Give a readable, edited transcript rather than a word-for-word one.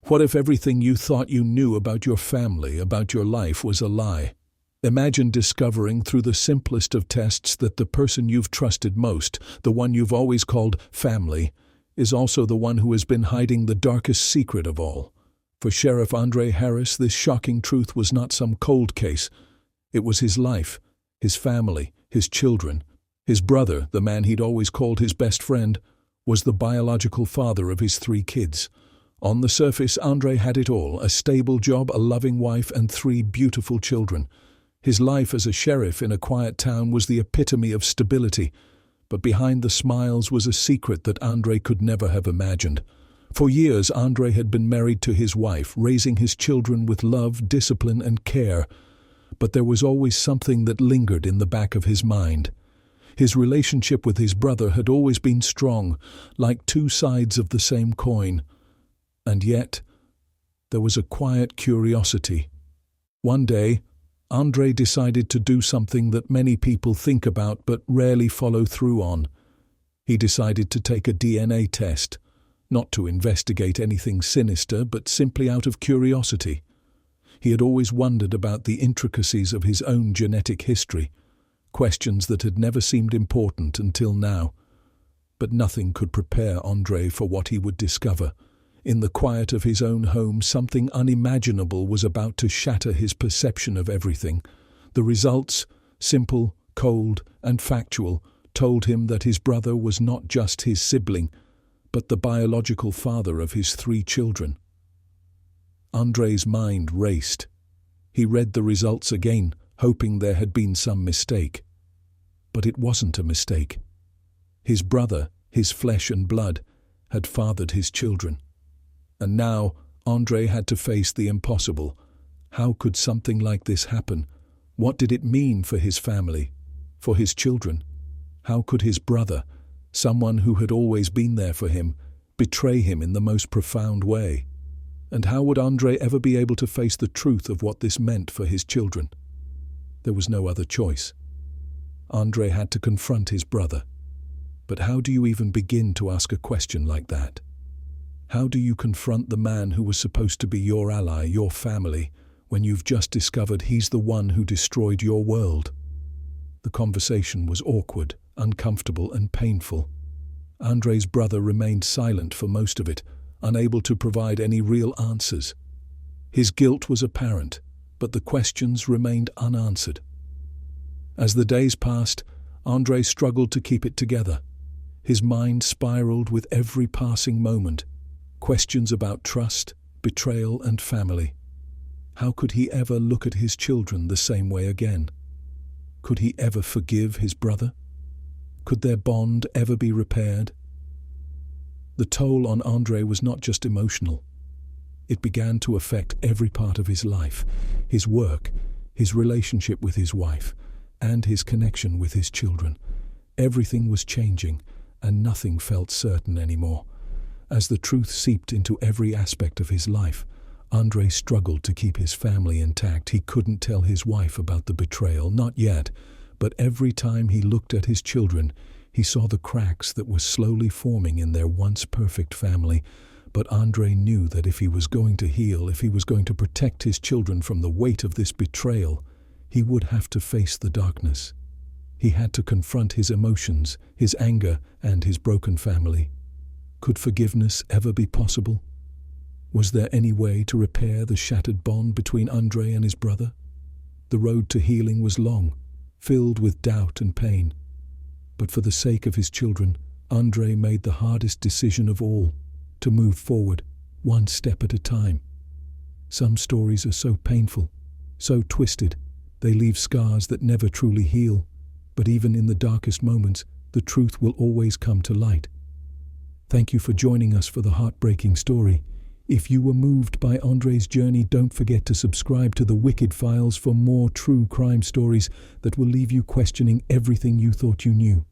What if everything you thought you knew about your family, about your life, was a lie? Imagine discovering through the simplest of tests that the person you've trusted most, the one you've always called family, is also the one who has been hiding the darkest secret of all. For Sheriff Andre Harris, this shocking truth was not some cold case. It was his life, his family, his children. His brother, the man he'd always called his best friend, was the biological father of his 3 kids. On the surface, Andre had it all: a stable job, a loving wife, and 3 beautiful children. His life as a sheriff in a quiet town was the epitome of stability, but behind the smiles was a secret that Andre could never have imagined. For years, Andre had been married to his wife, raising his children with love, discipline, and care. But there was always something that lingered in the back of his mind. His relationship with his brother had always been strong, like 2 sides of the same coin. And yet, there was a quiet curiosity. One day, Andre decided to do something that many people think about but rarely follow through on. He decided to take a DNA test, not to investigate anything sinister, but simply out of curiosity. He had always wondered about the intricacies of his own genetic history, questions that had never seemed important until now. But nothing could prepare Andre for what he would discover. In the quiet of his own home, something unimaginable was about to shatter his perception of everything. The results, simple, cold, and factual, told him that his brother was not just his sibling, but the biological father of his 3 children. Andre's mind raced. He read the results again, hoping there had been some mistake. But it wasn't a mistake. His brother, his flesh and blood, had fathered his children. And now, Andre had to face the impossible. How could something like this happen? What did it mean for his family, for his children? How could his brother, someone who had always been there for him, betray him in the most profound way? And how would Andre ever be able to face the truth of what this meant for his children? There was no other choice. Andre had to confront his brother. But how do you even begin to ask a question like that? How do you confront the man who was supposed to be your ally, your family, when you've just discovered he's the one who destroyed your world? The conversation was awkward, uncomfortable, and painful. Andre's brother remained silent for most of it, unable to provide any real answers. His guilt was apparent, but the questions remained unanswered. As the days passed, Andre struggled to keep it together. His mind spiraled with every passing moment. Questions about trust, betrayal, and family. How could he ever look at his children the same way again? Could he ever forgive his brother? Could their bond ever be repaired? The toll on Andre was not just emotional. It began to affect every part of his life, his work, his relationship with his wife, and his connection with his children. Everything was changing, and nothing felt certain anymore. As the truth seeped into every aspect of his life, Andre struggled to keep his family intact. He couldn't tell his wife about the betrayal, not yet, but every time he looked at his children, he saw the cracks that were slowly forming in their once perfect family. But Andre knew that if he was going to heal, if he was going to protect his children from the weight of this betrayal, he would have to face the darkness. He had to confront his emotions, his anger, and his broken family. Could forgiveness ever be possible? Was there any way to repair the shattered bond between Andre and his brother? The road to healing was long, filled with doubt and pain. But for the sake of his children, Andre made the hardest decision of all: to move forward, one step at a time. Some stories are so painful, so twisted, they leave scars that never truly heal. But even in the darkest moments, the truth will always come to light. Thank you for joining us for the heartbreaking story. If you were moved by Andre's journey, don't forget to subscribe to The Wicked Files for more true crime stories that will leave you questioning everything you thought you knew.